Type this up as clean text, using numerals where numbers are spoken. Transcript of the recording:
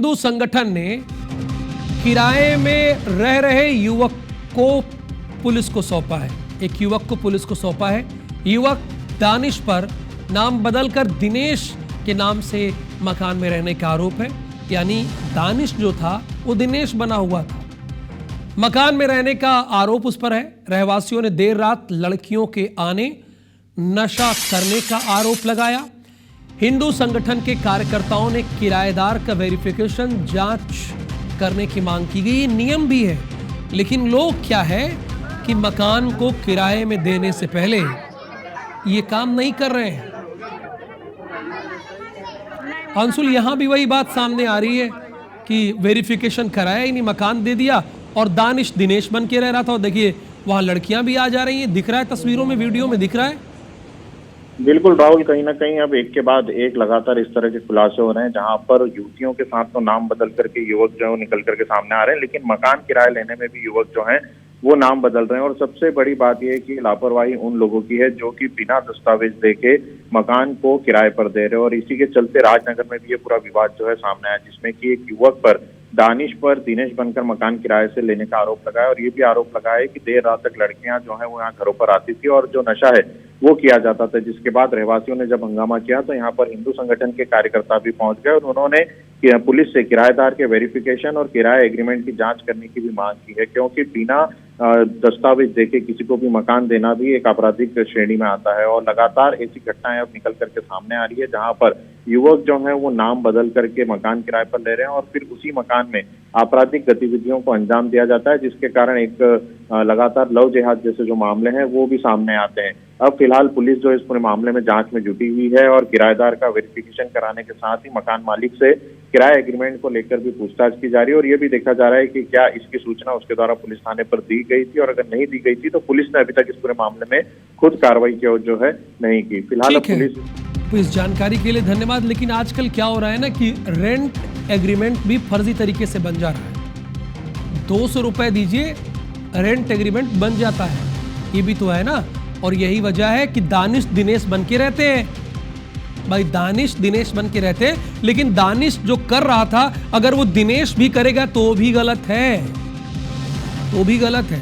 हिंदू संगठन ने किराए में रह रहे युवक को पुलिस को सौंपा है। एक युवक को पुलिस को सौंपा है। युवक दानिश पर नाम बदलकर दिनेश के नाम से मकान में रहने का आरोप है। यानी दानिश जो था वो दिनेश बना हुआ था। मकान में रहने का आरोप उस पर है। रहवासियों ने देर रात लड़कियों के आने, नशा करने का आरोप लगाया। हिंदू संगठन के कार्यकर्ताओं ने किराएदार का वेरिफिकेशन जांच करने की मांग की गई। ये नियम भी है, लेकिन लोग क्या है कि मकान को किराए में देने से पहले ये काम नहीं कर रहे हैं। अंशुल, यहां भी वही बात सामने आ रही है कि वेरिफिकेशन कराया ही नहीं, मकान दे दिया और दानिश दिनेश बन के रह रहा था। और देखिए वहां लड़कियां भी आ जा रही हैं, दिख रहा है तस्वीरों में, वीडियो में दिख रहा है। बिल्कुल राहुल, कहीं ना कहीं अब एक के बाद एक लगातार इस तरह के खुलासे हो रहे हैं, जहां पर युवतियों के साथ तो नाम बदल करके युवक जो है निकल करके सामने आ रहे हैं, लेकिन मकान किराए लेने में भी युवक जो हैं वो नाम बदल रहे हैं। और सबसे बड़ी बात यह है कि लापरवाही उन लोगों की है जो कि बिना दस्तावेज देके मकान को किराए पर दे रहे हैं। और इसी के चलते राजनगर में भी ये पूरा विवाद जो है सामने आया, जिसमें कि एक युवक पर, दानिश पर दिनेश बनकर मकान किराए से लेने का आरोप लगाया। और ये भी आरोप लगाया है कि देर रात तक लड़कियां जो है वो यहाँ घरों पर आती थी और जो नशा है वो किया जाता था। जिसके बाद रहवासियों ने जब हंगामा किया तो यहाँ पर हिंदू संगठन के कार्यकर्ता भी पहुंच गए और उन्होंने पुलिस से किराएदार के वेरिफिकेशन और किराए एग्रीमेंट की जांच करने की भी मांग की है, क्योंकि बिना दस्तावेज देके किसी को भी मकान देना भी एक आपराधिक श्रेणी में आता है। और लगातार ऐसी घटनाएं अब निकल करके सामने आ रही है, जहां पर युवक जो है वो नाम बदल करके मकान किराए पर ले रहे हैं और फिर उसी मकान में आपराधिक गतिविधियों को अंजाम दिया जाता है, जिसके कारण एक लगातार लव जिहाद जैसे जो मामले हैं वो भी सामने आते हैं। अब फिलहाल पुलिस जो इस पूरे मामले में जांच में जुटी हुई है और किराएदार का वेरिफिकेशन कराने के साथ ही मकान मालिक से किराए एग्रीमेंट को लेकर भी पूछताछ की जा रही है। और ये भी देखा जा रहा है कि क्या इसकी सूचना उसके द्वारा पुलिस थाने पर दी गई थी, और अगर नहीं दी गई थी तो पुलिस ने अभी तक इस पूरे मामले में खुद कार्रवाई की जो है नहीं की। फिलहाल पुलिस जानकारी के लिए धन्यवाद। लेकिन आजकल क्या हो रहा है ना कि रेंट एग्रीमेंट भी फर्जी तरीके से बन जा रहा है। 200 रुपए दीजिए, रेंट एग्रीमेंट बन जाता है। ये भी तो है ना। और यही वजह है कि दानिश दिनेश बन के रहते हैं। भाई दानिश दिनेश बन के रहते हैं, लेकिन दानिश जो कर रहा था अगर वो दिनेश भी करेगा तो भी गलत है, तो भी गलत है।